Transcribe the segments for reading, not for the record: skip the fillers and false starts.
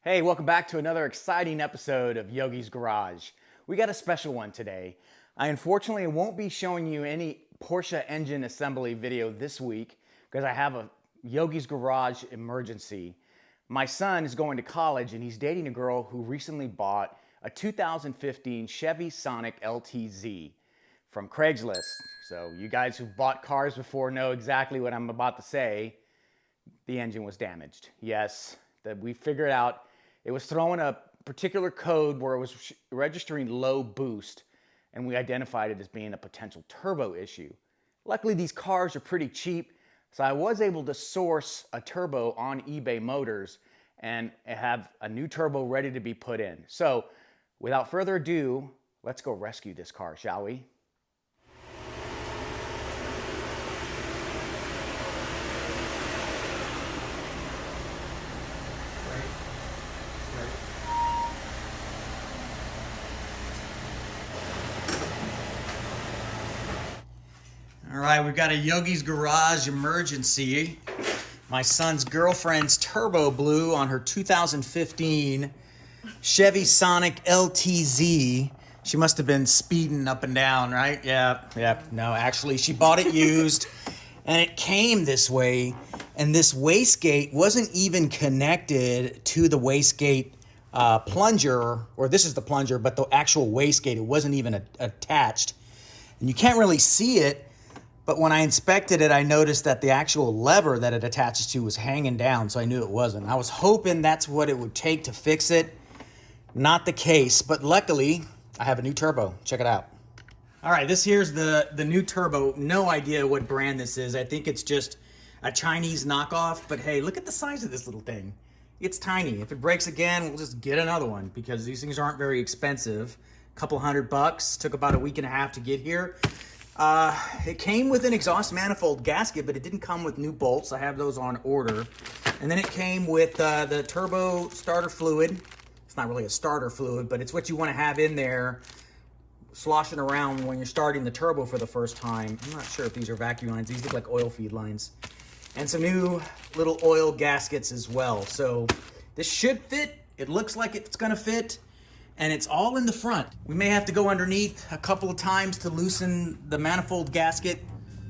Hey, welcome back to another exciting episode of Yogi's Garage. We got a special one today. I unfortunately won't be showing you any Porsche engine assembly video this week because I have a Yogi's Garage emergency. My son is going to college and he's dating a girl who recently bought a 2015 Chevy Sonic LTZ from Craigslist. So you guys who've bought cars before know exactly what I'm about to say. The engine was damaged. Yes, that we figured out. It was throwing a particular code where it was registering low boost, and we identified it as being a potential turbo issue. Luckily, these cars are pretty cheap, so I was able to source a turbo on eBay Motors and have a new turbo ready to be put in. So, without further ado, let's go rescue this car, shall we? All right, we've got a Yogi's Garage emergency. My son's girlfriend's turbo blew on her 2015 Chevy Sonic LTZ. She must have been speeding up and down, right? Yeah. No, actually, she bought it used, and it came this way, and this wastegate wasn't even connected to the wastegate plunger, or this is the plunger, but the actual wastegate, it wasn't even attached. And you can't really see it, but when I inspected it, I noticed that the actual lever that it attaches to was hanging down, so I knew it wasn't. I was hoping that's what it would take to fix it. Not the case, but luckily, I have a new turbo. Check it out. All right, this here's the new turbo. No idea what brand this is. I think it's just a Chinese knockoff, but hey, look at the size of this little thing. It's tiny. If it breaks again, we'll just get another one because these things aren't very expensive. A couple $100. Took about a week and a half to get here. It came with an exhaust manifold gasket, but it didn't come with new bolts. I have those on order. And then it came with the turbo starter fluid. It's not really a starter fluid, but it's what you want to have in there sloshing around when you're starting the turbo for the first time. I'm not sure if these are vacuum lines. These look like oil feed lines. And some new little oil gaskets as well. So this should fit. It looks like it's going to fit. And it's all in the front. We may have to go underneath a couple of times to loosen the manifold gasket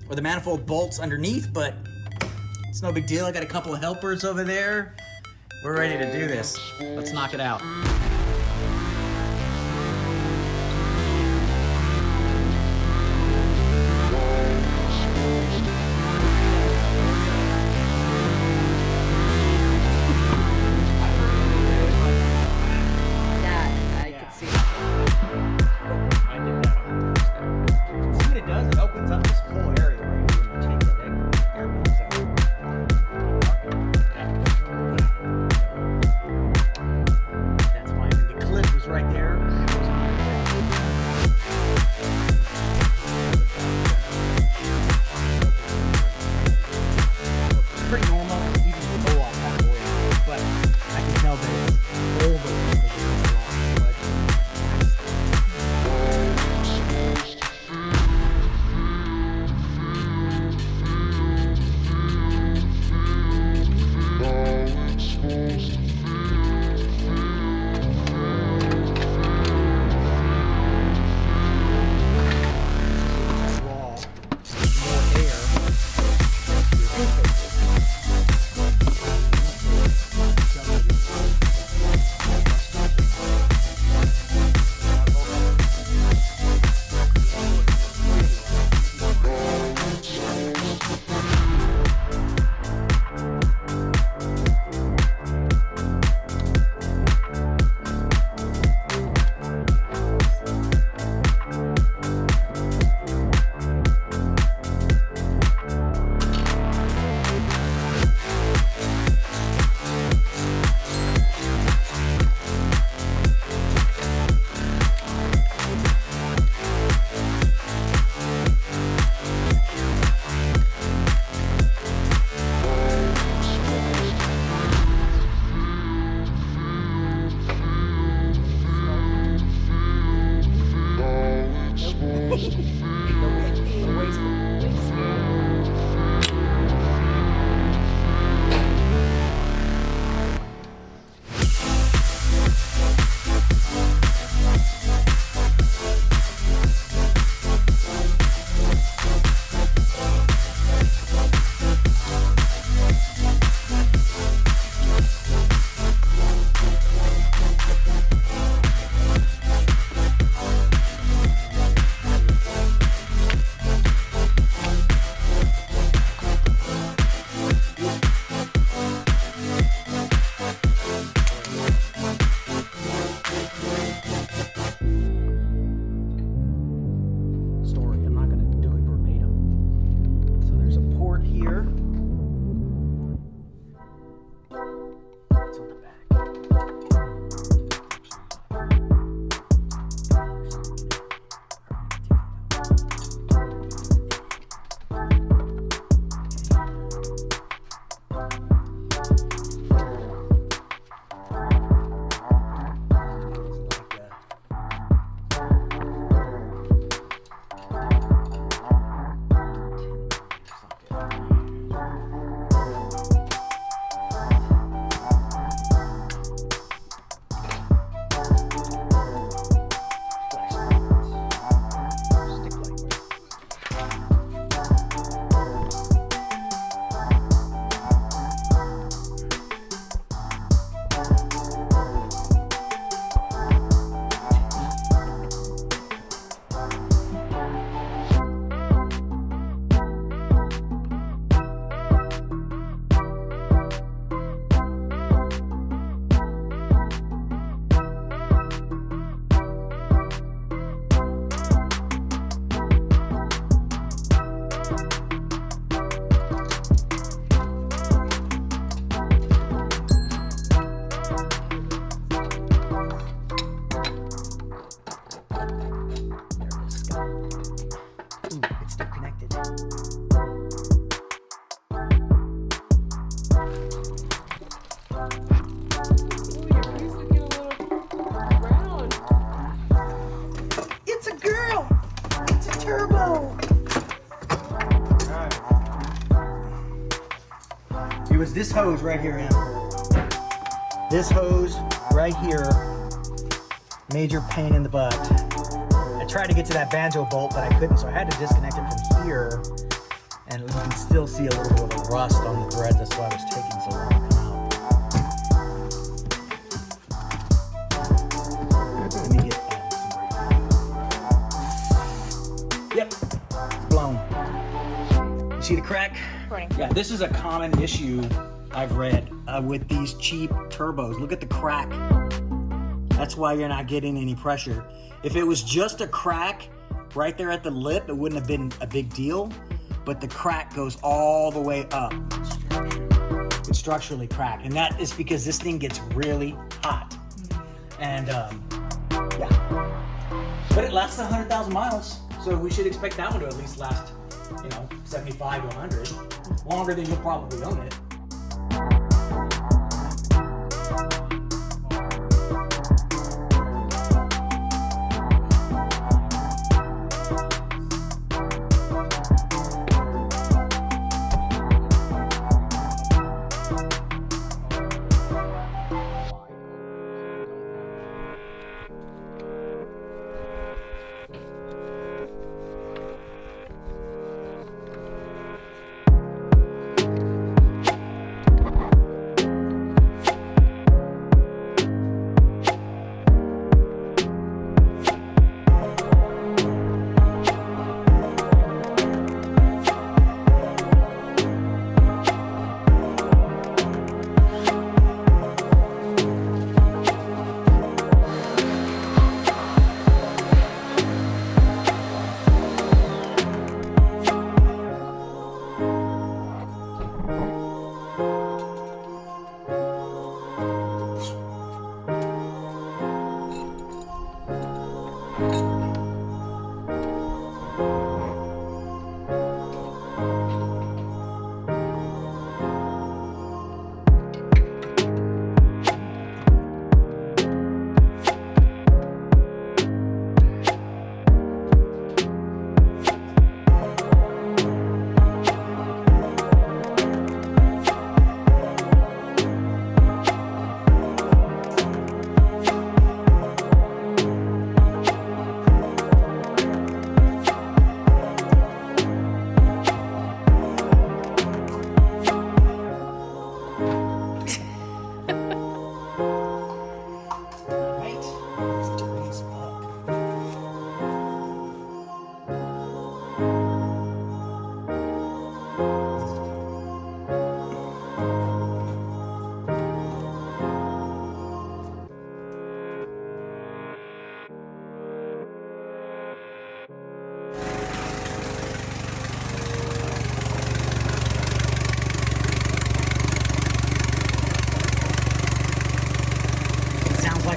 or the manifold bolts underneath, but it's no big deal. I got a couple of helpers over there. We're ready to do this. Let's knock it out. It's a girl. It's a turbo. It was this hose right here, Amber. This hose right here, major pain in the butt. I tried to get to that banjo bolt, but I couldn't, so I had to disconnect it from here. And you can still see a little bit of the rust on the thread. That's why it was taking so long to come out. Let me get some. Yep, it's blown. You see the crack? Recording. Yeah, this is a common issue I've read with these cheap turbos. Look at the crack. That's why you're not getting any pressure. If it was just a crack right there at the lip, it wouldn't have been a big deal. But the crack goes all the way up. It's structurally cracked. And that is because this thing gets really hot. And yeah. But it lasts 100,000 miles. So we should expect that one to at least last, 75 to 100. Longer than you'll probably own it.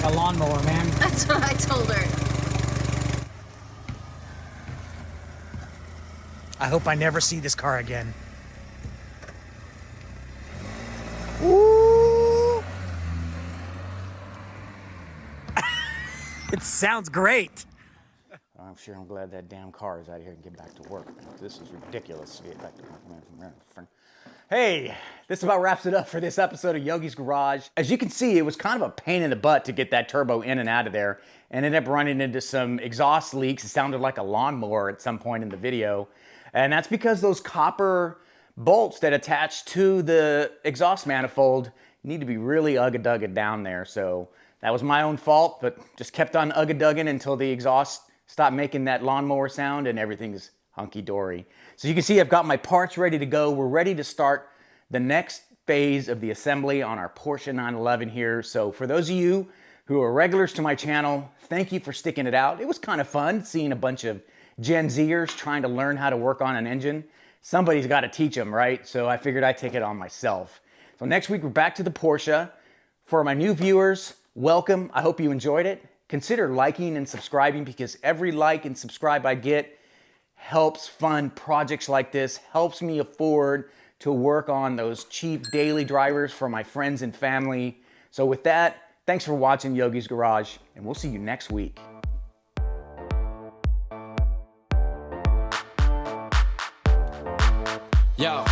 A lawnmower, man. That's what I told her. I hope I never see this car again. Ooh. It sounds great. I'm sure I'm glad that damn car is out of here and get back to work. This is ridiculous. Get back to work. Hey, this about wraps it up for this episode of Yogi's Garage. As you can see, it was kind of a pain in the butt to get that turbo in and out of there, and ended up running into some exhaust leaks. It sounded like a lawnmower at some point in the video. And that's because those copper bolts that attach to the exhaust manifold need to be really ugga-dugga down there. So that was my own fault, but just kept on ugga-dugging until the exhaust stopped making that lawnmower sound and everything's hunky-dory. So you can see I've got my parts ready to go. We're ready to start the next phase of the assembly on our Porsche 911 here. So for those of you who are regulars to my channel, thank you for sticking it out. It was kind of fun seeing a bunch of Gen Zers trying to learn how to work on an engine. Somebody's got to teach them, right? So I figured I'd take it on myself. So next week we're back to the Porsche. For my new viewers, welcome. I hope you enjoyed it. Consider liking and subscribing, because every like and subscribe I get helps fund projects like this, helps me afford to work on those cheap daily drivers for my friends and family. So with that, thanks for watching Yogi's Garage, and we'll see you next week. Yo,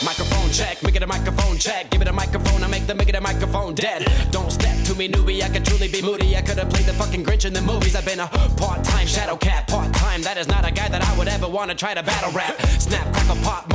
microphone check, make it a microphone check. Give it a microphone, I make it a microphone dead. Don't step to me, newbie, I could truly be moody. I could have played the fucking Grinch in the movies. I've been a part-time shadow cat, part-time. That is not a guy that I would ever want to try to battle rap. Snap, crackle, pop,